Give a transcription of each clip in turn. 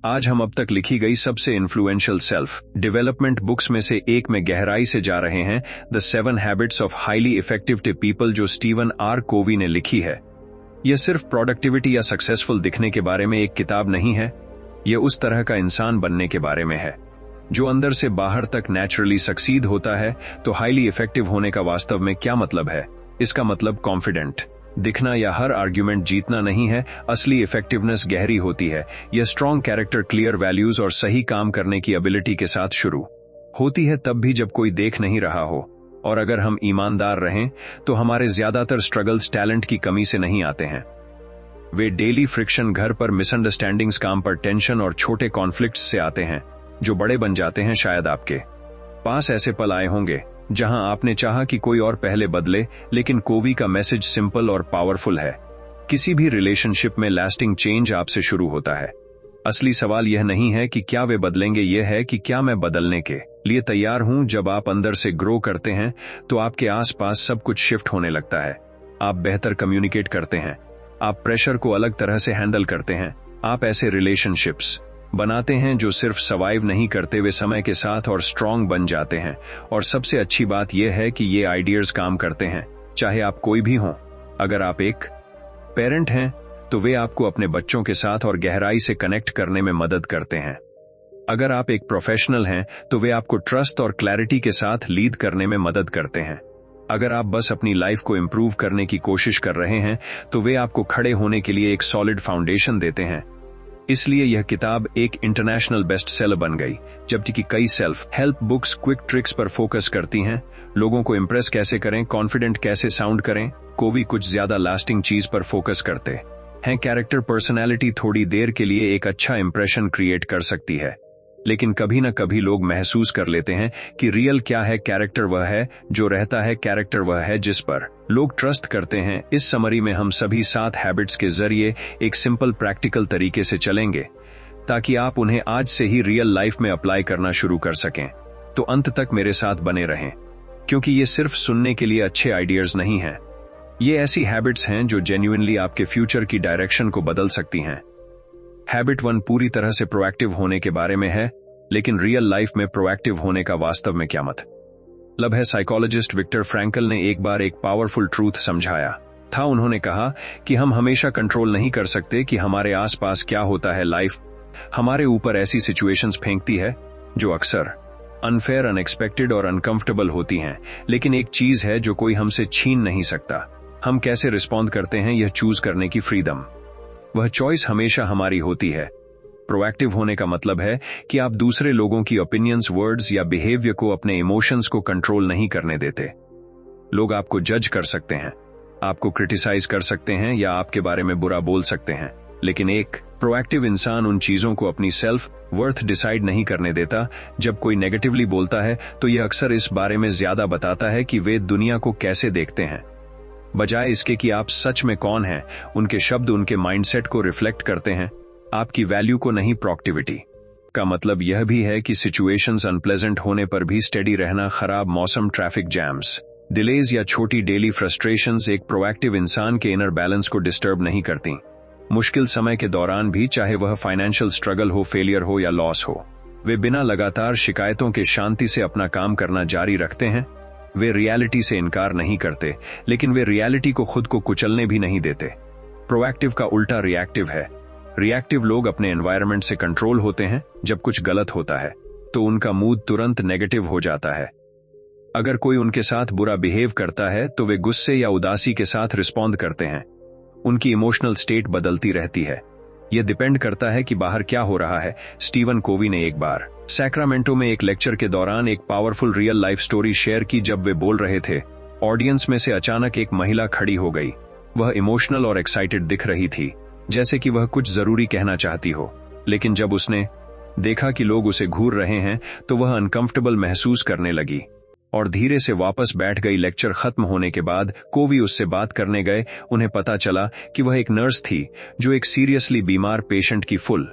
आज हम अब तक लिखी गई सबसे इन्फ्लुएंशियल सेल्फ डेवलपमेंट बुक्स में से एक में गहराई से जा रहे हैं, the 7 habits of highly effective people, जो स्टीवन आर कोवी ने लिखी है। यह सिर्फ प्रोडक्टिविटी या सक्सेसफुल दिखने के बारे में एक किताब नहीं है, यह उस तरह का इंसान बनने के बारे में है जो अंदर से बाहर तक नेचुरली सक्सीड होता है। तो हाईली इफेक्टिव होने का वास्तव में क्या मतलब है? इसका मतलब कॉन्फिडेंट दिखना या हर आर्ग्यूमेंट जीतना नहीं है। असली इफेक्टिवनेस गहरी होती है। यह स्ट्रॉन्ग कैरेक्टर, क्लियर वैल्यूज और सही काम करने की एबिलिटी के साथ शुरू होती है, तब भी जब कोई देख नहीं रहा हो। और अगर हम ईमानदार रहें तो हमारे ज्यादातर स्ट्रगल्स टैलेंट की कमी से नहीं आते हैं। वे डेली फ्रिक्शन, घर पर मिसअंडरस्टैंडिंग्स, काम पर टेंशन और छोटे कॉन्फ्लिक्ट्स से आते हैं जो बड़े बन जाते हैं। शायद आपके पास ऐसे पल आए होंगे जहां आपने चाहा कि कोई और पहले बदले, लेकिन कोवी का मैसेज सिंपल और पावरफुल है। किसी भी रिलेशनशिप में लास्टिंग चेंज आपसे शुरू होता है। असली सवाल यह नहीं है कि क्या वे बदलेंगे, यह है कि क्या मैं बदलने के लिए तैयार हूं। जब आप अंदर से ग्रो करते हैं तो आपके आसपास सब कुछ शिफ्ट होने लगता है। आप बेहतर कम्युनिकेट करते हैं, आप प्रेशर को अलग तरह से हैंडल करते हैं, आप ऐसे रिलेशनशिप्स बनाते हैं जो सिर्फ सर्वाइव नहीं करते, वे समय के साथ और स्ट्रांग बन जाते हैं। और सबसे अच्छी बात यह है कि ये आइडियाज काम करते हैं, चाहे आप कोई भी हों। अगर आप एक पेरेंट हैं तो वे आपको अपने बच्चों के साथ और गहराई से कनेक्ट करने में मदद करते हैं। अगर आप एक प्रोफेशनल हैं तो वे आपको ट्रस्ट और क्लैरिटी के साथ लीड करने में मदद करते हैं। अगर आप बस अपनी लाइफ को इंप्रूव करने की कोशिश कर रहे हैं तो वे आपको खड़े होने के लिए एक सॉलिड फाउंडेशन देते हैं। इसलिए यह किताब एक इंटरनेशनल बेस्ट सेलर बन गई, जबकि कई self help books quick tricks पर फोकस करती हैं। लोगों को इंप्रेस कैसे करें, कॉन्फिडेंट कैसे साउंड करें। कोवी कुछ ज्यादा लास्टिंग चीज पर फोकस करते हैं। कैरेक्टर, पर्सनैलिटी थोड़ी देर के लिए एक अच्छा इंप्रेशन क्रिएट कर सकती है, लेकिन कभी न कभी लोग महसूस कर लेते हैं कि रियल क्या है। कैरेक्टर वह है जो रहता है, कैरेक्टर वह है जिस पर लोग ट्रस्ट करते हैं। इस समरी में हम सभी 7 हैबिट्स के जरिए एक सिंपल प्रैक्टिकल तरीके से चलेंगे ताकि आप उन्हें आज से ही रियल लाइफ में अप्लाई करना शुरू कर सकें। तो अंत तक मेरे साथ बने रहें, क्योंकि ये सिर्फ सुनने के लिए अच्छे आइडियाज नहीं हैं। ये ऐसी हैबिट्स हैं जो जेन्युइनली आपके फ्यूचर की डायरेक्शन को बदल सकती हैं। हैबिट 1 पूरी तरह से प्रोएक्टिव होने के बारे में है, लेकिन रियल लाइफ में प्रोएक्टिव होने का वास्तव में क्या मतलब है? साइकोलॉजिस्ट विक्टर फ्रैंकल ने एक बार एक पावरफुल ट्रूथ समझाया था। उन्होंने कहा कि हम हमेशा कंट्रोल नहीं कर सकते कि हमारे आसपास क्या होता है। लाइफ हमारे ऊपर ऐसी सिचुएशंस फेंकती है जो अक्सर अनफेयर, अनएक्सपेक्टेड और अनकंफर्टेबल होती हैं, लेकिन एक चीज है जो कोई हमसे छीन नहीं सकता। हम कैसे रिस्पॉन्ड करते हैं, यह चूज करने की फ्रीडम, वह चॉइस हमेशा हमारी होती है। प्रोएक्टिव होने का मतलब है कि आप दूसरे लोगों की ओपिनियंस, वर्ड्स या बिहेवियर को अपने इमोशंस को कंट्रोल नहीं करने देते। लोग आपको जज कर सकते हैं, आपको क्रिटिसाइज कर सकते हैं या आपके बारे में बुरा बोल सकते हैं, लेकिन एक प्रोएक्टिव इंसान उन चीजों को अपनी सेल्फ वर्थ डिसाइड नहीं करने देता। जब कोई नेगेटिवली बोलता है तो यह अक्सर इस बारे में ज्यादा बताता है कि वे दुनिया को कैसे देखते हैं, बजाय इसके कि आप सच में कौन हैं। उनके शब्द उनके माइंडसेट को रिफ्लेक्ट करते हैं, आपकी वैल्यू को नहीं। प्रोएक्टिविटी का मतलब यह भी है कि सिचुएशंस अनप्लेजेंट होने पर भी स्टेडी रहना। खराब मौसम, ट्रैफिक जैम्स, डिलेज या छोटी डेली फ्रस्ट्रेशंस एक प्रोएक्टिव इंसान के इनर बैलेंस को डिस्टर्ब नहीं करती। मुश्किल समय के दौरान भी, चाहे वह फाइनेंशियल स्ट्रगल हो, फेलियर हो या लॉस हो, वे बिना लगातार शिकायतों के शांति से अपना काम करना जारी रखते हैं। वे रियलिटी से इनकार नहीं करते, लेकिन वे रियलिटी को खुद को कुचलने भी नहीं देते। प्रोएक्टिव का उल्टा रिएक्टिव है। रिएक्टिव लोग अपने एनवायरनमेंट से कंट्रोल होते हैं। जब कुछ गलत होता है तो उनका मूड तुरंत नेगेटिव हो जाता है। अगर कोई उनके साथ बुरा बिहेव करता है तो वे गुस्से या उदासी के साथ रिस्पॉन्ड करते हैं। उनकी इमोशनल स्टेट बदलती रहती है। यह डिपेंड करता है कि बाहर क्या हो रहा है। स्टीवन कोवी ने एक बार सैक्रामेंटो में एक लेक्चर के दौरान एक powerful real life story share की। जब वे बोल रहे थे, ऑडियंस में से अचानक एक महिला खड़ी हो गई। वह इमोशनल और एक्साइटेड दिख रही थी, जैसे कि वह कुछ जरूरी कहना चाहती हो, लेकिन जब उसने देखा कि लोग उसे घूर रहे हैं तो वह अनकंफर्टेबल महसूस करने लगी और धीरे से वापस बैठ गई। लेक्चर खत्म होने के बाद कोवी उससे बात करने गए। उन्हें पता चला कि वह एक नर्स थी जो एक सीरियसली बीमार पेशेंट की फुल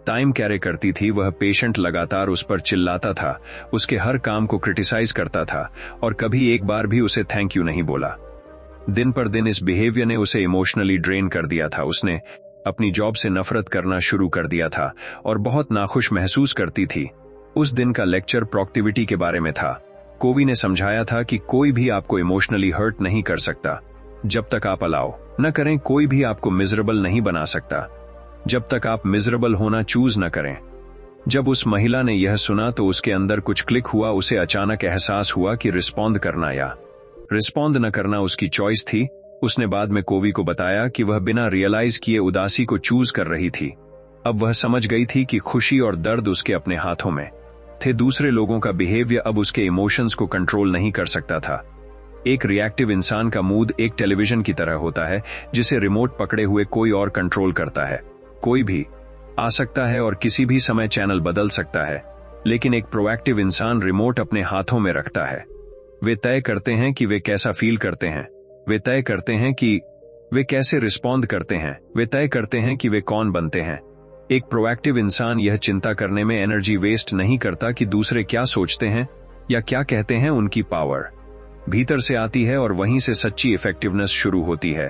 टाइम केयर करती थी। वह पेशेंट लगातार उस पर चिल्लाता था, उसके हर काम को क्रिटिसाइज करता था और कभी एक बार भी उसे थैंक यू नहीं बोला। दिन पर दिन इस बिहेवियर ने उसे इमोशनली ड्रेन कर दिया था। उसने अपनी जॉब से नफरत करना शुरू कर दिया था और बहुत नाखुश महसूस करती थी। उस दिन का लेक्चर प्रोडक्टिविटी के बारे में था। कोवी ने समझाया था कि कोई भी आपको इमोशनली हर्ट नहीं कर सकता जब तक आप अलाउ न करें। कोई भी आपको मिजरेबल नहीं बना सकता जब तक आप मिजरेबल होना चूज न करें। जब उस महिला ने यह सुना तो उसके अंदर कुछ क्लिक हुआ। उसे अचानक एहसास हुआ कि रिस्पॉन्ड करना या रिस्पॉन्ड न करना उसकी चॉइस थी। उसने बाद में कोवी को बताया कि वह बिना रियलाइज किए उदासी को चूज कर रही थी। अब वह समझ गई थी कि खुशी और दर्द उसके अपने हाथों में थे। दूसरे लोगों का बिहेवियर अब उसके इमोशंस को कंट्रोल नहीं कर सकता था। एक रिएक्टिव इंसान का मूड एक टेलीविजन की तरह होता है जिसे रिमोट पकड़े हुए कोई और कंट्रोल करता है। कोई भी आ सकता है और किसी भी समय चैनल बदल सकता है, लेकिन एक प्रोएक्टिव इंसान रिमोट अपने हाथों में रखता है। वे तय करते हैं कि वे कैसा फील करते हैं, वे तय करते हैं कि वे कैसे रिस्पॉन्ड करते हैं, वे तय करते हैं कि वे कौन बनते हैं। एक प्रोएक्टिव इंसान यह चिंता करने में एनर्जी वेस्ट नहीं करता कि दूसरे क्या सोचते हैं या क्या कहते हैं। उनकी पावर भीतर से आती है और वहीं से सच्ची इफेक्टिवनेस शुरू होती है।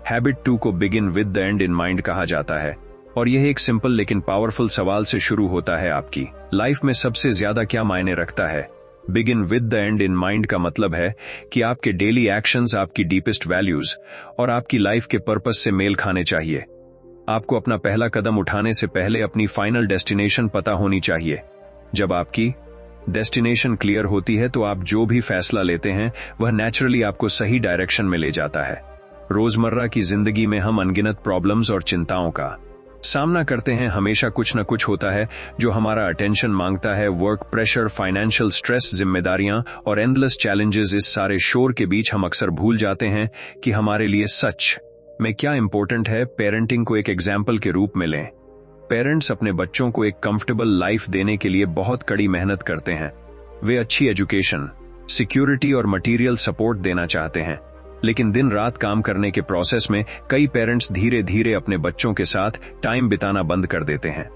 हैबिट 2 को begin with the and in mind कहा जाता है और यह एक सिंपल लेकिन पावरफुल सवाल से शुरू होता है। आपकी लाइफ में सबसे ज्यादा क्या मायने रखता है? Begin with the and in mind का मतलब है कि आपके डेली एक्शंस आपकी डीपेस्ट वैल्यूज और आपकी लाइफ के पर्पस से मेल खाने चाहिए। आपको अपना पहला कदम उठाने से पहले अपनी फाइनल डेस्टिनेशन पता होनी चाहिए। जब आपकी डेस्टिनेशन क्लियर होती है तो आप जो भी फैसला लेते हैं वह नेचुरली आपको सही डायरेक्शन में ले जाता है। रोजमर्रा की जिंदगी में हम अनगिनत प्रॉब्लम्स और चिंताओं का सामना करते हैं। हमेशा कुछ न कुछ होता है जो हमारा अटेंशन मांगता है। वर्क प्रेशर, फाइनेंशियल स्ट्रेस, जिम्मेदारियां और एंडलेस चैलेंजेस। इस सारे शोर के बीच हम अक्सर भूल जाते हैं कि हमारे लिए सच में क्या इंपॉर्टेंट है। पेरेंटिंग को एक एग्जाम्पल के रूप में लें। पेरेंट्स अपने बच्चों को एक कंफर्टेबल लाइफ देने के लिए बहुत कड़ी मेहनत करते हैं। वे अच्छी एजुकेशन, सिक्योरिटी और मटेरियल सपोर्ट देना चाहते हैं, लेकिन दिन रात काम करने के प्रोसेस में कई पेरेंट्स धीरे धीरे अपने बच्चों के साथ टाइम बिताना बंद कर देते हैं।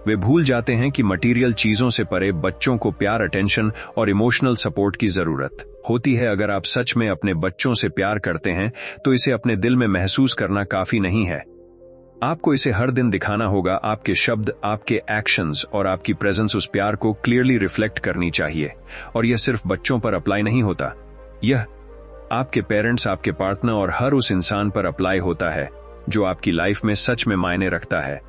वे भूल जाते हैं कि मटेरियल चीजों से परे बच्चों को प्यार, अटेंशन और इमोशनल सपोर्ट की जरूरत होती है। अगर आप सच में अपने बच्चों से प्यार करते हैं तो इसे अपने दिल में महसूस करना काफी नहीं है। आपको इसे हर दिन दिखाना होगा। आपके शब्द, आपके एक्शंस और आपकी प्रेजेंस उस प्यार को क्लियरली रिफ्लेक्ट करनी चाहिए। और यह सिर्फ बच्चों पर अप्लाई नहीं होता, यह आपके पेरेंट्स, आपके पार्टनर और हर उस इंसान पर अप्लाई होता है जो आपकी लाइफ में सच में मायने रखता है।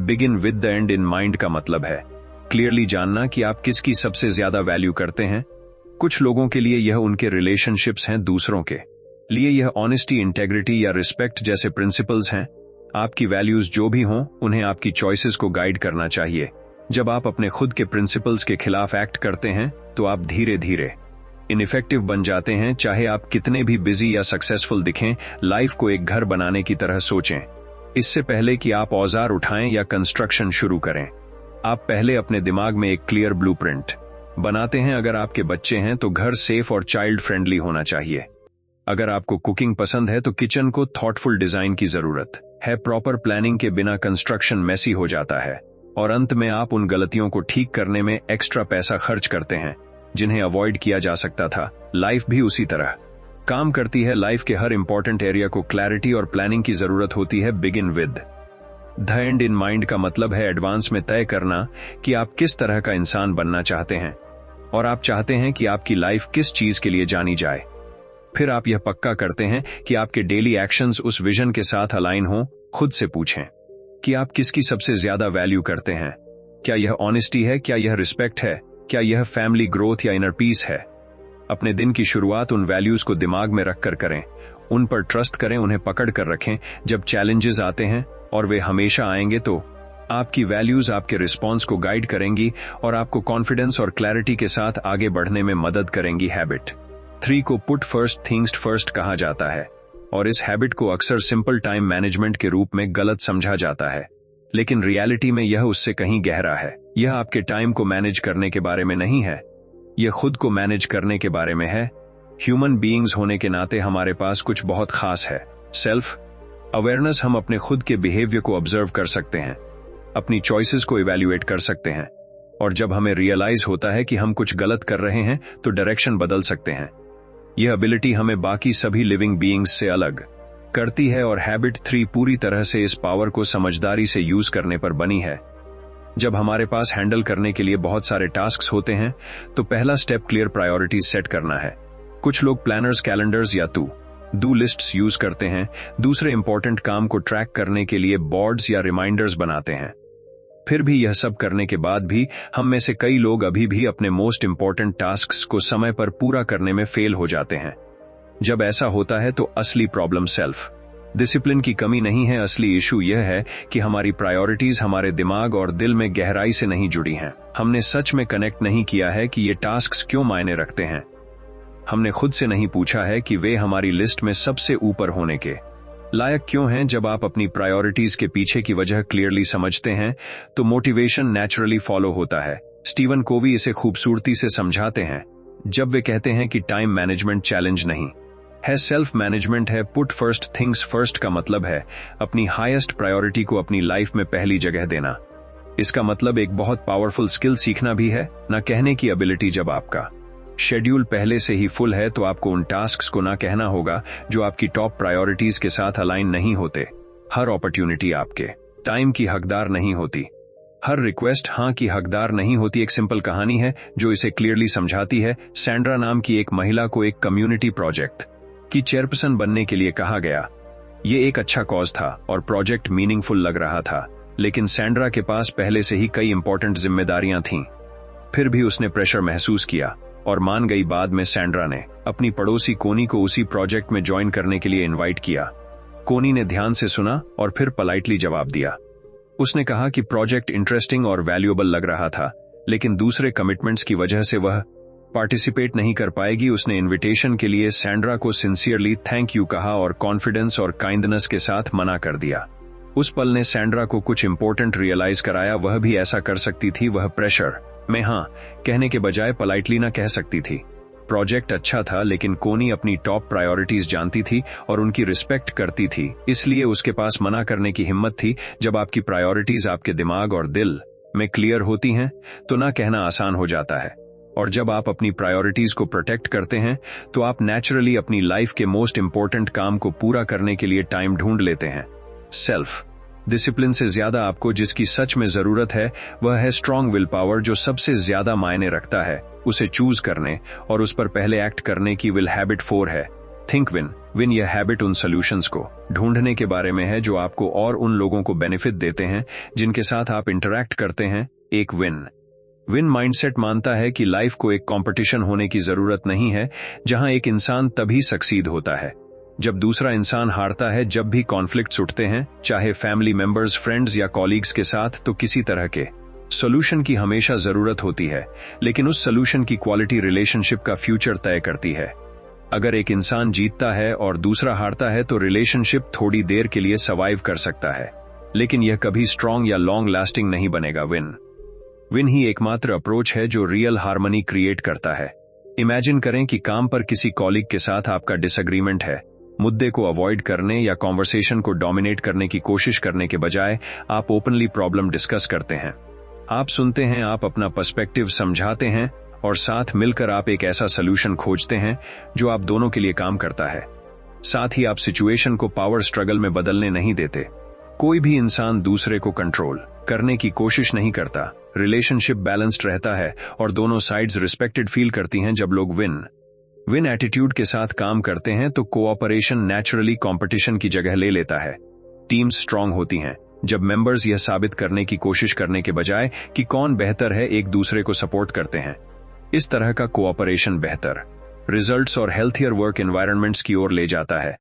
Begin with the and in mind का मतलब है क्लियरली जानना कि आप किसकी सबसे ज्यादा वैल्यू करते हैं। कुछ लोगों के लिए यह उनके रिलेशनशिप्स हैं, दूसरों के लिए यह ऑनेस्टी, इंटेग्रिटी या रिस्पेक्ट जैसे प्रिंसिपल्स हैं। आपकी वैल्यूज जो भी हों, उन्हें आपकी चॉइसेस को गाइड करना चाहिए। जब आप अपने खुद के प्रिंसिपल्स के खिलाफ एक्ट करते हैं तो आप धीरे धीरे इनइफेक्टिव बन जाते हैं। चाहे आप कितने भी बिजी या सक्सेसफुल दिखें, लाइफ को एक घर बनाने की तरह सोचें। इससे पहले कि आप औजार उठाएं या कंस्ट्रक्शन शुरू करें, आप पहले अपने दिमाग में एक क्लियर ब्लूप्रिंट बनाते हैं। अगर आपके बच्चे हैं तो घर सेफ और चाइल्ड फ्रेंडली होना चाहिए। अगर आपको कुकिंग पसंद है तो किचन को थॉटफुल डिजाइन की जरूरत है। प्रॉपर प्लानिंग के बिना कंस्ट्रक्शन मेसी हो जाता है और अंत में आप उन गलतियों को ठीक करने में एक्स्ट्रा पैसा खर्च करते हैं जिन्हें अवॉइड किया जा सकता था। लाइफ भी उसी तरह काम करती है। लाइफ के हर इंपॉर्टेंट एरिया को क्लैरिटी और प्लानिंग की जरूरत होती है। Begin with the and in mind का मतलब है एडवांस में तय करना कि आप किस तरह का इंसान बनना चाहते हैं और आप चाहते हैं कि आपकी लाइफ किस चीज के लिए जानी जाए। फिर आप यह पक्का करते हैं कि आपके डेली एक्शंस उस विजन के साथ अलाइन हों। खुद से पूछें कि आप किसकी सबसे ज्यादा वैल्यू करते हैं। क्या यह ऑनेस्टी है? क्या यह रिस्पेक्ट है? क्या यह फैमिली ग्रोथ या इनर पीस है? अपने दिन की शुरुआत उन वैल्यूज को दिमाग में रखकर करें। उन पर ट्रस्ट करें, उन्हें पकड़ कर रखें। जब चैलेंजेस आते हैं, और वे हमेशा आएंगे, तो आपकी वैल्यूज आपके रिस्पॉन्स को गाइड करेंगी और आपको कॉन्फिडेंस और क्लैरिटी के साथ आगे बढ़ने में मदद करेंगी। हैबिट 3 को पुट फर्स्ट थिंग्स फर्स्ट कहा जाता है और इस हैबिट को अक्सर सिंपल टाइम मैनेजमेंट के रूप में गलत समझा जाता है, लेकिन रियलिटी में यह उससे कहीं गहरा है। यह आपके टाइम को मैनेज करने के बारे में नहीं है, यह खुद को मैनेज करने के बारे में है। ह्यूमन बीइंग्स होने के नाते हमारे पास कुछ बहुत खास है। Self awareness. हम अपने खुद के बिहेवियर को ऑब्जर्व कर सकते हैं, अपनी चॉइसेस को इवैल्यूएट कर सकते हैं, और जब हमें रियलाइज होता है कि हम कुछ गलत कर रहे हैं तो डायरेक्शन बदल सकते हैं। यह एबिलिटी हमें बाकी सभी लिविंग बीइंग्स से अलग करती है और हैबिट 3 पूरी तरह से इस पावर को समझदारी से यूज करने पर बनी है। जब हमारे पास हैंडल करने के लिए बहुत सारे टास्क्स होते हैं तो पहला स्टेप क्लियर प्रायोरिटीज सेट करना है। कुछ लोग प्लानर्स, कैलेंडर्स या डू लिस्ट्स यूज करते हैं, दूसरे इंपॉर्टेंट काम को ट्रैक करने के लिए बोर्ड्स या रिमाइंडर्स बनाते हैं। फिर भी यह सब करने के बाद भी हम में से कई लोग अभी भी अपने मोस्ट इंपॉर्टेंट टास्क्स को समय पर पूरा करने में फेल हो जाते हैं। जब ऐसा होता है तो असली प्रॉब्लम सेल्फ डिसिप्लिन की कमी नहीं है, असली इशू यह है कि हमारी प्रायोरिटीज हमारे दिमाग और दिल में गहराई से नहीं जुड़ी हैं। हमने सच में कनेक्ट नहीं किया है कि ये टास्क्स क्यों मायने रखते हैं। हमने खुद से नहीं पूछा है कि वे हमारी लिस्ट में सबसे ऊपर होने के लायक क्यों हैं। जब आप अपनी प्रायोरिटीज के पीछे की वजह क्लियरली समझते हैं तो मोटिवेशन नेचुरली फॉलो होता है। स्टीवन कोवी इसे खूबसूरती से समझाते हैं जब वे कहते हैं कि टाइम मैनेजमेंट चैलेंज नहीं है, सेल्फ मैनेजमेंट है। पुट फर्स्ट थिंग्स फर्स्ट का मतलब है अपनी हाईएस्ट प्रायोरिटी को अपनी लाइफ में पहली जगह देना। इसका मतलब एक बहुत पावरफुल स्किल सीखना भी है, ना कहने की एबिलिटी। जब आपका शेड्यूल पहले से ही फुल है तो आपको उन टास्क्स को ना कहना होगा जो आपकी टॉप प्रायोरिटीज के साथ अलाइन नहीं होते। हर अपॉर्चुनिटी आपके टाइम की हकदार नहीं होती, हर रिक्वेस्ट हाँ की हकदार नहीं होती। एक सिंपल कहानी है जो इसे क्लियरली समझाती है। सैंड्रा नाम की एक महिला को एक कम्युनिटी प्रोजेक्ट की चेयरपर्सन बनने के लिए कहा गया। ये एक अच्छा कॉज था और प्रोजेक्ट मीनिंगफुल लग रहा था, लेकिन सैंड्रा के पास पहले से ही कई इंपॉर्टेंट जिम्मेदारियां थीं। फिर भी उसने प्रेशर महसूस किया और मान गई। बाद में सैंड्रा ने अपनी पड़ोसी कोनी को उसी प्रोजेक्ट में ज्वाइन करने के लिए इनवाइट किया। कोनी ने ध्यान से सुना और फिर पोलाइटली जवाब दिया। उसने कहा कि प्रोजेक्ट इंटरेस्टिंग और वैल्यूएबल लग रहा था, लेकिन दूसरे कमिटमेंट्स की वजह से वह पार्टिसिपेट नहीं कर पाएगी। उसने इनविटेशन के लिए सैंड्रा को सिंसियरली थैंक यू कहा और कॉन्फिडेंस और काइंडनेस के साथ मना कर दिया। उस पल ने सैंड्रा को कुछ इंपॉर्टेंट रियलाइज कराया। वह भी ऐसा कर सकती थी। वह प्रेशर में हाँ कहने के बजाय पोलाइटली ना कह सकती थी। प्रोजेक्ट अच्छा था, लेकिन कोनी अपनी टॉप प्रायोरिटीज जानती थी और उनकी रिस्पेक्ट करती थी, इसलिए उसके पास मना करने की हिम्मत थी। जब आपकी प्रायोरिटीज आपके दिमाग और दिल में क्लियर होती हैं तो ना कहना आसान हो जाता है। और जब आप अपनी प्रायोरिटीज को प्रोटेक्ट करते हैं तो आप नेचुरली अपनी लाइफ के मोस्ट इंपॉर्टेंट काम को पूरा करने के लिए टाइम ढूंढ लेते हैं। सेल्फ डिसिप्लिन से ज्यादा आपको जिसकी सच में जरूरत है वह है स्ट्रांग विल पावर, जो सबसे ज्यादा मायने रखता है उसे चूज करने और उस पर पहले एक्ट करने की विल। हैबिट 4 है थिंक विन। यह हैबिट उन सॉल्यूशंस को ढूंढने के बारे में है जो आपको और उन लोगों को बेनिफिट देते हैं जिनके साथ आप इंटरैक्ट करते हैं। एक विन माइंडसेट मानता है कि लाइफ को एक कंपटीशन होने की जरूरत नहीं है, जहां एक इंसान तभी सक्सीड होता है जब दूसरा इंसान हारता है। जब भी कॉन्फ्लिक्ट्स उठते हैं, चाहे फैमिली मेंबर्स, फ्रेंड्स या कॉलीग्स के साथ, तो किसी तरह के सॉल्यूशन की हमेशा जरूरत होती है, लेकिन उस सॉल्यूशन की क्वालिटी रिलेशनशिप का फ्यूचर तय करती है। अगर एक इंसान जीतता है और दूसरा हारता है तो रिलेशनशिप थोड़ी देर के लिए सर्वाइव कर सकता है, लेकिन यह कभी स्ट्रांग या लॉन्ग लास्टिंग नहीं बनेगा। विन ही एकमात्र अप्रोच है जो रियल हार्मनी क्रिएट करता है। इमेजिन करें कि काम पर किसी कॉलीग के साथ आपका डिसएग्रीमेंट है। मुद्दे को अवॉइड करने या कॉन्वर्सेशन को डोमिनेट करने की कोशिश करने के बजाय आप ओपनली प्रॉब्लम डिस्कस करते हैं। आप सुनते हैं, आप अपना पर्सपेक्टिव समझाते हैं और साथ मिलकर आप एक ऐसा सॉल्यूशन खोजते हैं जो आप दोनों के लिए काम करता है। साथ ही आप सिचुएशन को पावर स्ट्रगल में बदलने नहीं देते। कोई भी इंसान दूसरे को कंट्रोल करने की कोशिश नहीं करता। रिलेशनशिप बैलेंस्ड रहता है और दोनों साइड्स रिस्पेक्टेड फील करती हैं। जब लोग विन एटीट्यूड के साथ काम करते हैं तो कोऑपरेशन नेचुरली कंपटीशन की जगह ले लेता है। टीम्स स्ट्रांग होती हैं जब मेंबर्स यह साबित करने की कोशिश करने के बजाय कि कौन बेहतर है, एक दूसरे को सपोर्ट करते हैं। इस तरह का कोऑपरेशन बेहतर रिजल्ट्स और हेल्थियर वर्क एनवायरनमेंट्स की ओर ले जाता है।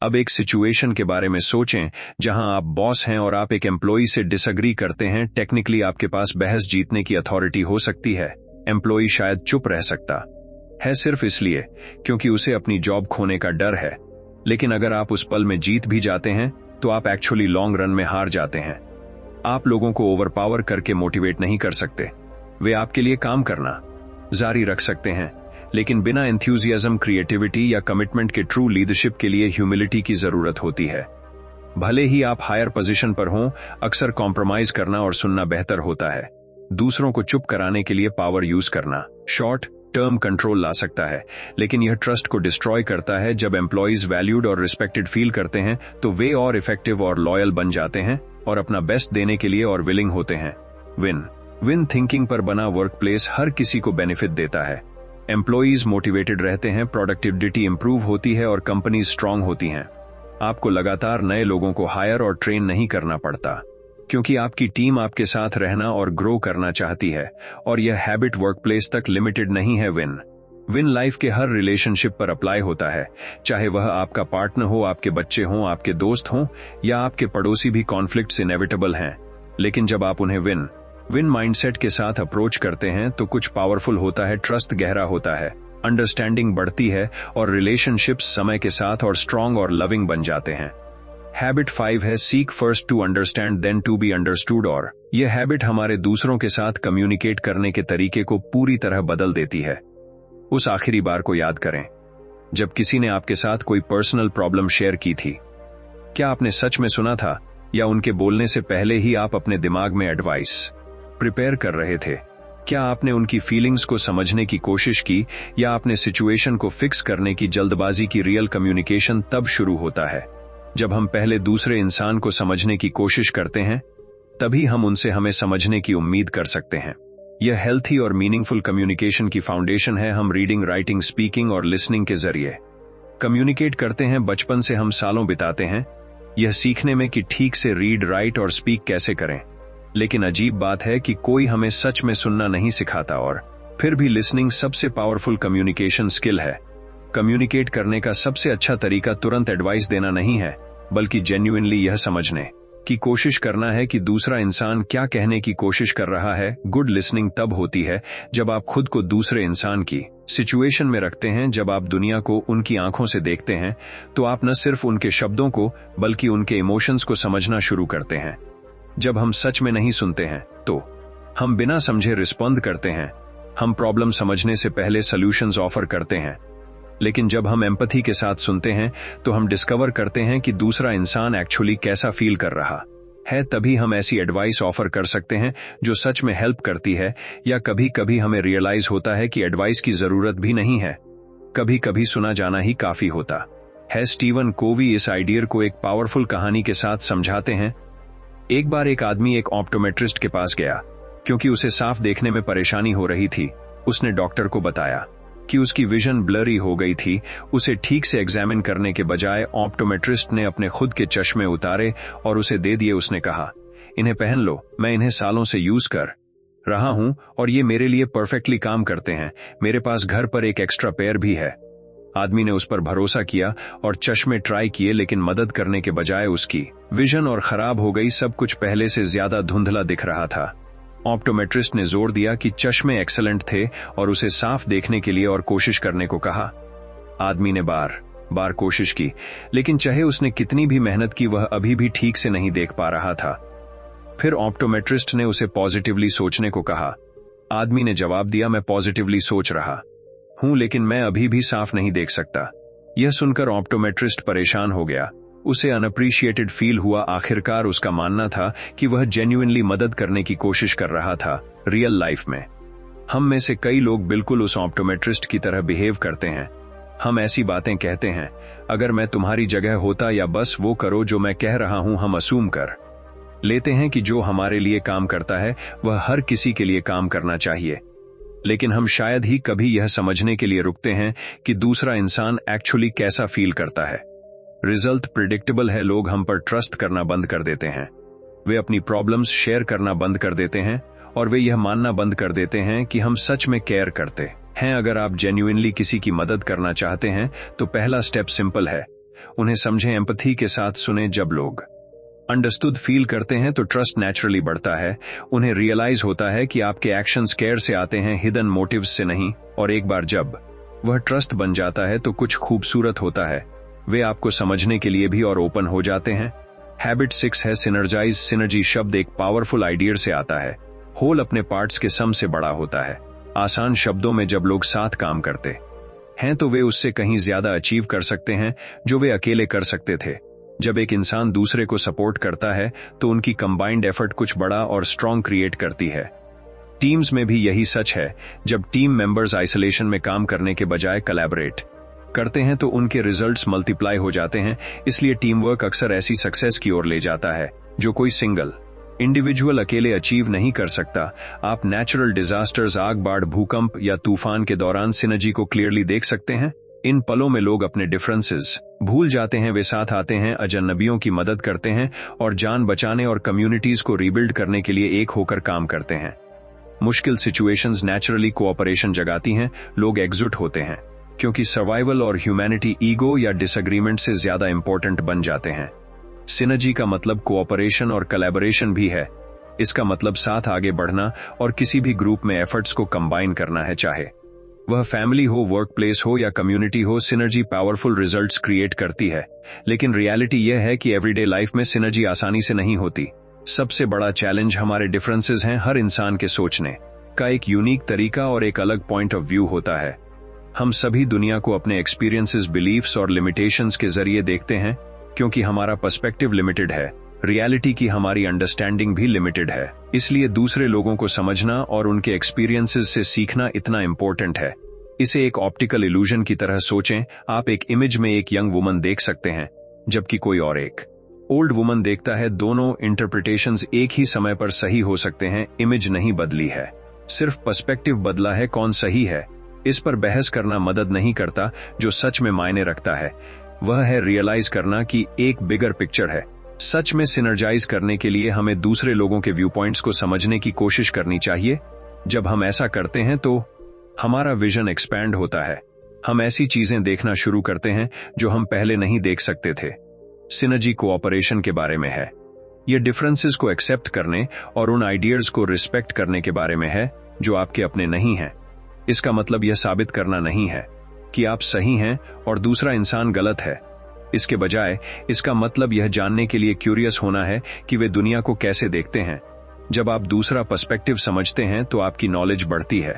अब एक सिचुएशन के बारे में सोचें जहां आप बॉस हैं और आप एक एम्प्लॉई से डिसएग्री करते हैं। टेक्निकली आपके पास बहस जीतने की अथॉरिटी हो सकती है। एम्प्लॉई शायद चुप रह सकता है सिर्फ इसलिए क्योंकि उसे अपनी जॉब खोने का डर है, लेकिन अगर आप उस पल में जीत भी जाते हैं तो आप एक्चुअली लॉन्ग रन में हार जाते हैं। आप लोगों को ओवरपावर करके मोटिवेट नहीं कर सकते। वे आपके लिए काम करना जारी रख सकते हैं, लेकिन बिना एंथुसियाज्म, क्रिएटिविटी या कमिटमेंट के ट्रू लीडरशिप के लिए ह्यूमिलिटी की जरूरत होती है। भले ही आप हायर पोजीशन पर हों, अक्सर कॉम्प्रोमाइज करना और सुनना बेहतर होता है। दूसरों को चुप कराने के लिए पावर यूज करना शॉर्ट टर्म कंट्रोल ला सकता है, लेकिन यह ट्रस्ट को डिस्ट्रॉय करता है। जब एम्प्लॉइज वैल्यूड और रिस्पेक्टेड फील करते हैं तो वे और इफेक्टिव और लॉयल बन जाते हैं और अपना बेस्ट देने के लिए और विलिंग होते हैं। विन थिंकिंग पर बना वर्क प्लेस हर किसी को बेनिफिट देता है। एम्प्लॉइज मोटिवेटेड रहते हैं, प्रोडक्टिविटी इंप्रूव होती है और कंपनीज स्ट्रांग होती हैं। आपको लगातार नए लोगों को हायर और ट्रेन नहीं करना पड़ता, क्योंकि आपकी टीम आपके साथ रहना और ग्रो करना चाहती है, और यह हैबिट वर्कप्लेस तक लिमिटेड नहीं है। विन लाइफ के हर रिलेशनशिप पर अप्लाई होता है, चाहे वह आपका पार्टनर हो, आपके बच्चे हों, आपके दोस्त हों या आपके पड़ोसी भी। कॉन्फ्लिक्ट्स इनेविटेबल हैं, लेकिन जब आप उन्हें विन माइंडसेट के साथ अप्रोच करते हैं तो कुछ पावरफुल होता है। ट्रस्ट गहरा होता है, अंडरस्टैंडिंग बढ़ती है और रिलेशनशिप्स समय के साथ और स्ट्रांग और लविंग बन जाते हैं। हैबिट 5 है seek first to understand then to be understood. और यह हैबिट हमारे दूसरों के साथ कम्युनिकेट करने के तरीके को पूरी तरह बदल देती है। उस आखिरी बार को याद करें जब किसी ने आपके साथ कोई पर्सनल प्रॉब्लम शेयर की थी। क्या आपने सच में सुना था, या उनके बोलने से पहले ही आप अपने दिमाग में एडवाइस प्रिपेयर कर रहे थे? क्या आपने उनकी फीलिंग्स को समझने की कोशिश की, या आपने सिचुएशन को फिक्स करने की जल्दबाजी की? रियल कम्युनिकेशन तब शुरू होता है जब हम पहले दूसरे इंसान को समझने की कोशिश करते हैं, तभी हम उनसे हमें समझने की उम्मीद कर सकते हैं। यह हेल्थी और मीनिंगफुल कम्युनिकेशन की फाउंडेशन है। हम रीडिंग, राइटिंग, स्पीकिंग और लिसनिंग के जरिए कम्युनिकेट करते हैं। बचपन से हम सालों बिताते हैं यह सीखने में कि ठीक से रीड, राइट और स्पीक कैसे करें, लेकिन अजीब बात है कि कोई हमें सच में सुनना नहीं सिखाता। और फिर भी लिसनिंग सबसे पावरफुल कम्युनिकेशन स्किल है। कम्युनिकेट करने का सबसे अच्छा तरीका तुरंत एडवाइस देना नहीं है, बल्कि जेन्युइनली यह समझने की कोशिश करना है कि दूसरा इंसान क्या कहने की कोशिश कर रहा है। गुड लिसनिंग तब होती है जब आप खुद को दूसरे इंसान की सिचुएशन में रखते हैं। जब आप दुनिया को उनकी आंखों से देखते हैं तो आप न सिर्फ उनके शब्दों को बल्कि उनके इमोशंस को समझना शुरू करते हैं। जब हम सच में नहीं सुनते हैं तो हम बिना समझे रिस्पॉन्ड करते हैं। हम प्रॉब्लम समझने से पहले सॉल्यूशंस ऑफर करते हैं, लेकिन जब हम एम्पैथी के साथ सुनते हैं तो हम डिस्कवर करते हैं कि दूसरा इंसान एक्चुअली कैसा फील कर रहा है। तभी हम ऐसी एडवाइस ऑफर कर सकते हैं जो सच में हेल्प करती है। या कभी कभी हमें रियलाइज होता है कि एडवाइस की जरूरत भी नहीं है, कभी कभी सुना जाना ही काफी होता है। स्टीवन कोवी इस आइडिया को एक पावरफुल कहानी के साथ समझाते हैं। एक बार एक आदमी एक ऑप्टोमेट्रिस्ट के पास गया क्योंकि उसे साफ देखने में परेशानी हो रही थी। उसने डॉक्टर को बताया कि उसकी विजन ब्लरी हो गई थी। उसे ठीक से एग्जामिन करने के बजाय ऑप्टोमेट्रिस्ट ने अपने खुद के चश्मे उतारे और उसे दे दिए। उसने कहा, इन्हें पहन लो, मैं इन्हें सालों से यूज कर रहा हूं और ये मेरे लिए परफेक्टली काम करते हैं। मेरे पास घर पर एक एक्स्ट्रा पेयर भी है। आदमी ने उस पर भरोसा किया और चश्मे ट्राई किए, लेकिन मदद करने के बजाय उसकी विजन और खराब हो गई। सब कुछ पहले से ज्यादा धुंधला दिख रहा था। ऑप्टोमेट्रिस्ट ने जोर दिया कि चश्मे एक्सेलेंट थे और उसे साफ देखने के लिए और कोशिश करने को कहा। आदमी ने बार बार कोशिश की, लेकिन चाहे उसने कितनी भी मेहनत की वह अभी भी ठीक से नहीं देख पा रहा था। फिर ऑप्टोमेट्रिस्ट ने उसे पॉजिटिवली सोचने को कहा। आदमी ने जवाब दिया, मैं पॉजिटिवली सोच रहा हूं, लेकिन मैं अभी भी साफ नहीं देख सकता। यह सुनकर ऑप्टोमेट्रिस्ट परेशान हो गया। उसे अनअप्रिशिएटेड फील हुआ। आखिरकार उसका मानना था कि वह जेन्युइनली मदद करने की कोशिश कर रहा था। रियल लाइफ में हम में से कई लोग बिल्कुल उस ऑप्टोमेट्रिस्ट की तरह बिहेव करते हैं। हम ऐसी बातें कहते हैं, अगर मैं तुम्हारी जगह होता, या बस वो करो जो मैं कह रहा हूं। हम असूम कर लेते हैं कि जो हमारे लिए काम करता है वह हर किसी के लिए काम करना चाहिए, लेकिन हम शायद ही कभी यह समझने के लिए रुकते हैं कि दूसरा इंसान एक्चुअली कैसा फील करता है। रिजल्ट प्रिडिक्टेबल है। लोग हम पर ट्रस्ट करना बंद कर देते हैं। वे अपनी प्रॉब्लम्स शेयर करना बंद कर देते हैं और वे यह मानना बंद कर देते हैं कि हम सच में केयर करते हैं। अगर आप जेन्युइनली किसी की मदद करना चाहते हैं तो पहला स्टेप सिंपल है, उन्हें समझें, एम्पैथी के साथ सुने। जब लोग अंडरस्टूड फील करते हैं तो ट्रस्ट नेचुरली बढ़ता है। उन्हें रियलाइज होता है कि आपके एक्शंस केयर से आते हैं, हिडन मोटिव्स से नहीं। और एक बार जब वह ट्रस्ट बन जाता है तो कुछ खूबसूरत होता है। वे आपको समझने के लिए भी और ओपन हो जाते हैं। हैबिट 6 है सिनर्जाइज। सिनर्जी शब्द एक पावरफुल आइडिया से आता है। होल अपने पार्ट्स के सम से बड़ा होता है। आसान शब्दों में, जब लोग साथ काम करते हैं तो वे उससे कहीं ज्यादा अचीव कर सकते हैं जो वे अकेले कर सकते थे। जब एक इंसान दूसरे को सपोर्ट करता है तो उनकी कंबाइंड एफर्ट कुछ बड़ा और स्ट्रांग क्रिएट करती है। टीम्स में भी यही सच है। जब टीम मेंबर्स आइसोलेशन में काम करने के बजाय कोलैबोरेट करते हैं तो उनके रिजल्ट्स मल्टीप्लाई हो जाते हैं। इसलिए टीम वर्क अक्सर ऐसी सक्सेस की ओर ले जाता है जो कोई सिंगल इंडिविजुअल अकेले अचीव नहीं कर सकता। आप नेचुरल डिजास्टर्स, आग, बाढ़, भूकंप या तूफान के दौरान सिनर्जी को क्लियरली देख सकते हैं। इन पलों में लोग अपने डिफरेंसेस भूल जाते हैं, वे साथ आते हैं, अजनबियों की मदद करते हैं और जान बचाने और कम्युनिटीज को रीबिल्ड करने के लिए एक होकर काम करते हैं। मुश्किल सिचुएशंस नेचुरली कोऑपरेशन जगाती हैं, लोग एकजुट होते हैं क्योंकि सर्वाइवल और ह्यूमैनिटी ईगो या डिसएग्रीमेंट से ज्यादा इंपॉर्टेंट बन जाते हैं। सिनर्जी का मतलब कोऑपरेशन और कोलैबोरेशन भी है। इसका मतलब साथ आगे बढ़ना और किसी भी ग्रुप में एफर्ट्स को कंबाइन करना है, चाहे वह फैमिली हो, वर्क प्लेस हो या कम्युनिटी हो। सिनर्जी पावरफुल रिजल्ट्स क्रिएट करती है, लेकिन रियलिटी यह है कि एवरीडे लाइफ में सिनर्जी आसानी से नहीं होती। सबसे बड़ा चैलेंज हमारे डिफरेंसेस हैं। हर इंसान के सोचने का एक यूनिक तरीका और एक अलग पॉइंट ऑफ व्यू होता है। हम सभी दुनिया को अपने एक्सपीरियंसेस, बिलीफ्स और लिमिटेशंस के जरिए देखते हैं। क्योंकि हमारा पर्सपेक्टिव लिमिटेड है, रियलिटी की हमारी अंडरस्टैंडिंग भी लिमिटेड है। इसलिए दूसरे लोगों को समझना और उनके एक्सपीरियंसेस से सीखना इतना इंपॉर्टेंट है। इसे एक ऑप्टिकल इल्यूजन की तरह सोचें। आप एक इमेज में एक यंग वुमन देख सकते हैं, जबकि कोई और एक ओल्ड वुमन देखता है। दोनों इंटरप्रिटेशंस एक ही समय पर सही हो सकते हैं। इमेज नहीं बदली है, सिर्फ पर्सपेक्टिव बदला है। कौन सही है, इस पर बहस करना मदद नहीं करता। जो सच में मायने रखता है वह है रियलाइज करना कि एक बिगर पिक्चर है। सच में सिनर्जाइज करने के लिए हमें दूसरे लोगों के व्यू पॉइंट्स को समझने की कोशिश करनी चाहिए। जब हम ऐसा करते हैं तो हमारा विजन एक्सपैंड होता है। हम ऐसी चीजें देखना शुरू करते हैं जो हम पहले नहीं देख सकते थे। सिनर्जी कोऑपरेशन के बारे में है। ये डिफरेंसेस को एक्सेप्ट करने और उन आइडियाज को रिस्पेक्ट करने के बारे में है जो आपके अपने नहीं हैं। इसका मतलब यह साबित करना नहीं है कि आप सही हैं और दूसरा इंसान गलत है। इसके बजाय इसका मतलब यह जानने के लिए क्यूरियस होना है कि वे दुनिया को कैसे देखते हैं। जब आप दूसरा पर्सपेक्टिव समझते हैं तो आपकी नॉलेज बढ़ती है।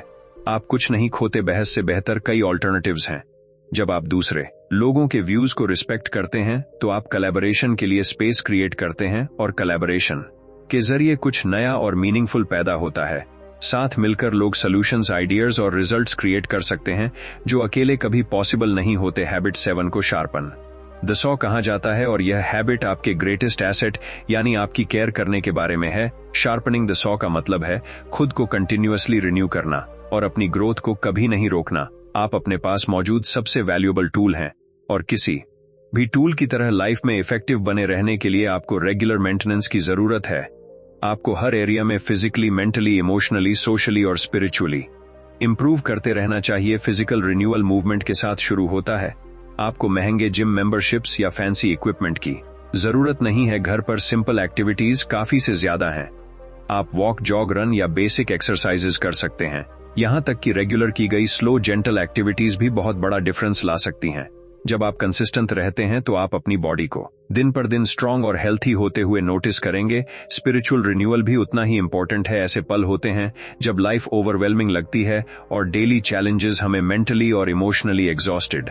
आप कुछ नहीं खोते, बहस से बेहतर कई ऑल्टरनेटिव्स हैं। जब आप दूसरे लोगों के व्यूज को रिस्पेक्ट करते हैं तो आप कोलैबोरेशन के लिए स्पेस क्रिएट करते हैं और कोलैबोरेशन के जरिए कुछ नया और मीनिंगफुल पैदा होता है। साथ मिलकर लोग सॉल्यूशंस, आइडियाज और रिजल्ट्स क्रिएट कर सकते हैं जो अकेले कभी पॉसिबल नहीं होते। हैबिट 7 को शार्पन द सॉ कहा जाता है और यह हैबिट आपके ग्रेटेस्ट एसेट यानी आपकी केयर करने के बारे में है। शार्पनिंग द सॉ का मतलब है खुद को कंटिन्यूअसली रिन्यू करना और अपनी ग्रोथ को कभी नहीं रोकना। आप अपने पास मौजूद सबसे वैल्यूएबल टूल हैं और किसी भी टूल की तरह लाइफ में इफेक्टिव बने रहने के लिए आपको रेगुलर मेंटेनेंस की जरूरत है। आपको हर एरिया में फिजिकली, मेंटली, इमोशनली, सोशली और स्पिरिचुअली इंप्रूव करते रहना चाहिए। फिजिकल रिन्यूअल मूवमेंट के साथ शुरू होता है। आपको महंगे जिम मेंबरशिप्स या फैंसी इक्विपमेंट की जरूरत नहीं है। घर पर सिंपल एक्टिविटीज काफी से ज्यादा हैं। आप वॉक, जॉग, रन या बेसिक एक्सरसाइजेज कर सकते हैं। यहां तक कि रेगुलर की गई स्लो, जेंटल एक्टिविटीज भी बहुत बड़ा डिफरेंस ला सकती हैं। जब आप कंसिस्टेंट रहते हैं तो आप अपनी बॉडी को दिन पर दिन स्ट्रांग और हेल्थी होते हुए नोटिस करेंगे। स्पिरिचुअल रिन्यूअल भी उतना ही इंपॉर्टेंट है। ऐसे पल होते हैं जब लाइफ ओवरवेलमिंग लगती है और डेली चैलेंजेस हमें मेंटली और इमोशनली एग्जॉस्टेड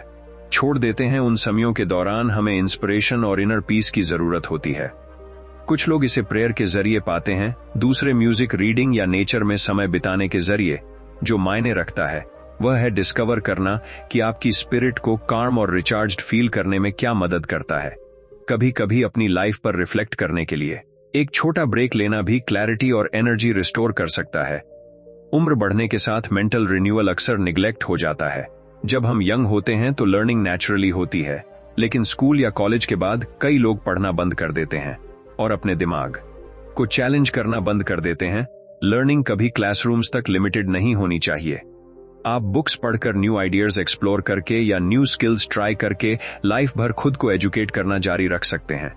छोड़ देते हैं। उन समयों के दौरान हमें इंस्पिरेशन और इनर पीस की जरूरत होती है। कुछ लोग इसे प्रेयर के जरिए पाते हैं, दूसरे म्यूजिक, रीडिंग या नेचर में समय बिताने के जरिए। जो मायने रखता है वह है डिस्कवर करना कि आपकी स्पिरिट को काम और रिचार्ज्ड फील करने में क्या मदद करता है। कभी कभी अपनी लाइफ पर रिफ्लेक्ट करने के लिए एक छोटा ब्रेक लेना भी क्लैरिटी और एनर्जी रिस्टोर कर सकता है। उम्र बढ़ने के साथ मेंटल रिन्यूअल अक्सर निग्लेक्ट हो जाता है। जब हम यंग होते हैं तो लर्निंग नेचुरली होती है, लेकिन स्कूल या कॉलेज के बाद कई लोग पढ़ना बंद कर देते हैं और अपने दिमाग को चैलेंज करना बंद कर देते हैं। लर्निंग कभी क्लासरूम्स तक लिमिटेड नहीं होनी चाहिए। आप बुक्स पढ़कर, न्यू आइडियाज एक्सप्लोर करके या न्यू स्किल्स ट्राई करके लाइफ भर खुद को एजुकेट करना जारी रख सकते हैं।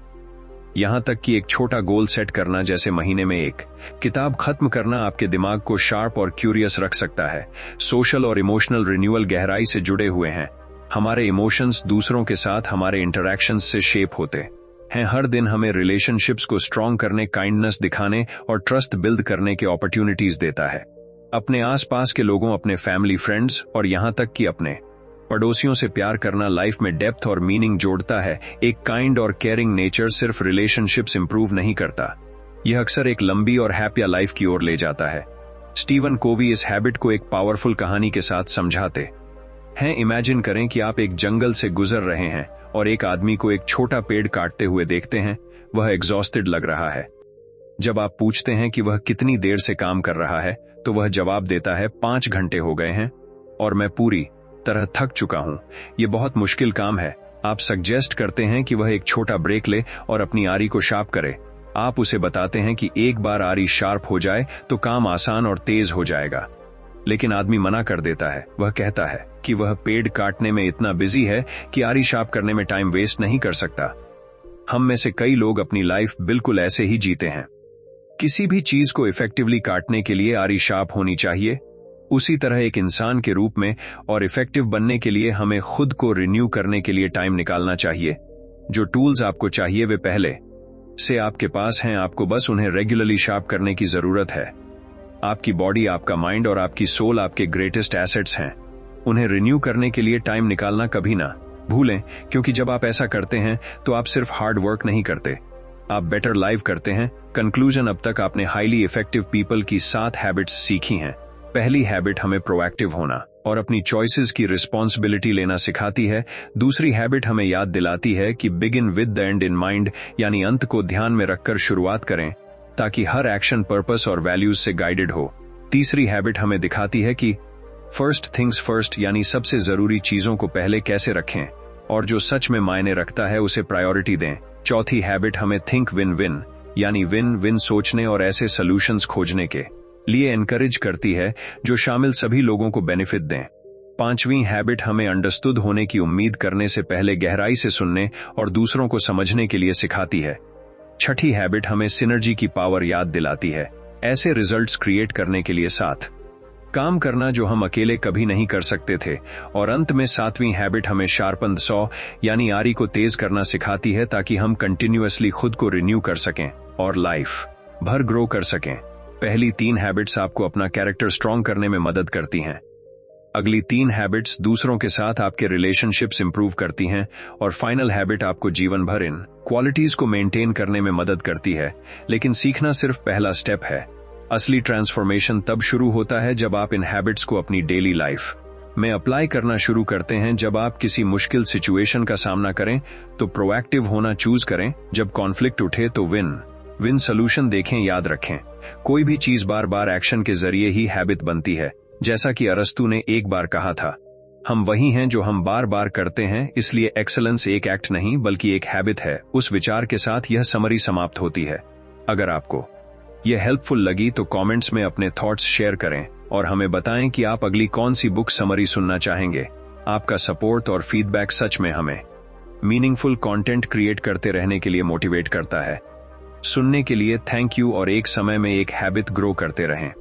यहां तक कि एक छोटा गोल सेट करना, जैसे महीने में एक किताब खत्म करना, आपके दिमाग को शार्प और क्यूरियस रख सकता है। सोशल और इमोशनल रिन्यूअल गहराई से जुड़े हुए हैं। हमारे इमोशंस दूसरों के साथ हमारे इंटरैक्शंस से शेप होते हैं। हर दिन हमें रिलेशनशिप्स को स्ट्रॉन्ग करने, काइंडनेस दिखाने और ट्रस्ट बिल्ड करने के अपॉर्चुनिटीज देता है। अपने आसपास के लोगों, अपने फैमिली, फ्रेंड्स और यहां तक कि अपने पड़ोसियों से प्यार करना लाइफ में डेप्थ और मीनिंग जोड़ता है। एक काइंड और केयरिंग नेचर सिर्फ रिलेशनशिप्स इंप्रूव नहीं करता, यह अक्सर एक लंबी और हैप्पी लाइफ की ओर ले जाता है। स्टीवन कोवी इस हैबिट को एक पावरफुल कहानी के साथ समझाते हैं। इमेजिन करें कि आप एक जंगल से गुजर रहे हैं और एक आदमी को एक छोटा पेड़ काटते हुए देखते हैं। वह एग्जॉस्टेड लग रहा है। जब आप पूछते हैं कि वह कितनी देर से काम कर रहा है, तो वह जवाब देता है 5 घंटे हो गए हैं और मैं पूरी तरह थक चुका हूं। यह बहुत मुश्किल काम है। आप सजेस्ट करते हैं कि वह एक छोटा ब्रेक ले और अपनी आरी को शार्प करे। आप उसे बताते हैं कि एक बार आरी शार्प हो जाए तो काम आसान और तेज हो जाएगा। लेकिन आदमी मना कर देता है। वह कहता है कि वह पेड़ काटने में इतना बिजी है कि आरी शार्प करने में टाइम वेस्ट नहीं कर सकता। हम में से कई लोग अपनी लाइफ बिल्कुल ऐसे ही जीते हैं। किसी भी चीज को इफेक्टिवली काटने के लिए आरी शार्प होनी चाहिए। उसी तरह एक इंसान के रूप में और इफेक्टिव बनने के लिए हमें खुद को रिन्यू करने के लिए टाइम निकालना चाहिए। जो टूल्स आपको चाहिए वे पहले से आपके पास हैं, आपको बस उन्हें रेगुलरली शार्प करने की जरूरत है। आपकी बॉडी, आपका माइंड और आपकी सोल आपके ग्रेटेस्ट एसेट्स हैं। उन्हें रिन्यू करने के लिए टाइम निकालना कभी ना भूलें, क्योंकि जब आप ऐसा करते हैं तो आप सिर्फ हार्ड वर्क नहीं करते, आप बेटर लाइव करते हैं। कंक्लूजन, अब तक आपने हाईली इफेक्टिव पीपल की 7 हैबिट्स सीखी हैं। पहली हैबिट हमें प्रोएक्टिव होना और अपनी चॉइसेस की रिस्पॉन्सिबिलिटी लेना सिखाती है। दूसरी हैबिट हमें याद दिलाती है कि begin with the and in mind, यानी अंत को ध्यान में रखकर शुरुआत करें ताकि हर एक्शन पर्पस और वैल्यूज से गाइडेड हो। तीसरी हैबिट हमें दिखाती है कि फर्स्ट थिंग्स फर्स्ट, यानी सबसे जरूरी चीजों को पहले कैसे रखें और जो सच में मायने रखता है उसे प्रायोरिटी दें। चौथी हैबिट हमें थिंक विन विन, यानी विन विन सोचने और ऐसे सॉल्यूशंस खोजने के लिए एनकरेज करती है जो शामिल सभी लोगों को बेनिफिट दें। पांचवी हैबिट हमें अंडरस्टूड होने की उम्मीद करने से पहले गहराई से सुनने और दूसरों को समझने के लिए सिखाती है। छठी हैबिट हमें सिनर्जी की पावर याद दिलाती है, ऐसे रिजल्ट्स क्रिएट करने के लिए साथ काम करना जो हम अकेले कभी नहीं कर सकते थे। और अंत में 7वीं हैबिट हमें शार्पन 100, यानी आरी को तेज करना सिखाती है ताकि हम कंटिन्यूअसली खुद को रिन्यू कर सकें और लाइफ भर ग्रो कर सकें। पहली 3 हैबिट्स आपको अपना कैरेक्टर स्ट्रॉन्ग करने में मदद करती हैं। अगली 3 हैबिट्स दूसरों के साथ आपके रिलेशनशिप्स इंप्रूव करती हैं और फाइनल हैबिट आपको जीवन भर इन क्वालिटीज को मेंटेन करने में मदद करती है। लेकिन सीखना सिर्फ पहला स्टेप है। असली ट्रांसफॉर्मेशन तब शुरू होता है जब आप इन हैबिट्स को अपनी डेली लाइफ में अप्लाई करना शुरू करते हैं। जब आप किसी मुश्किल सिचुएशन का सामना करें तो प्रोएक्टिव होना चूज करें। जब कॉन्फ्लिक्ट उठे तो विन सोल्यूशन देखें। याद रखें, कोई भी चीज बार बार एक्शन के जरिए ही हैबिट बनती है। जैसा कि अरस्तु ने एक बार कहा था, हम वही हैं जो हम बार बार करते हैं, इसलिए एक्सेलेंस एक एक्ट नहीं बल्कि एक हैबिट है। उस विचार के साथ यह समरी समाप्त होती है। अगर आपको यह हेल्पफुल लगी तो कमेंट्स में अपने थॉट्स शेयर करें और हमें बताएं कि आप अगली कौन सी बुक समरी सुनना चाहेंगे। आपका सपोर्ट और फीडबैक सच में हमें मीनिंगफुल कंटेंट क्रिएट करते रहने के लिए मोटिवेट करता है। सुनने के लिए थैंक यू और एक समय में एक हैबिट ग्रो करते रहें।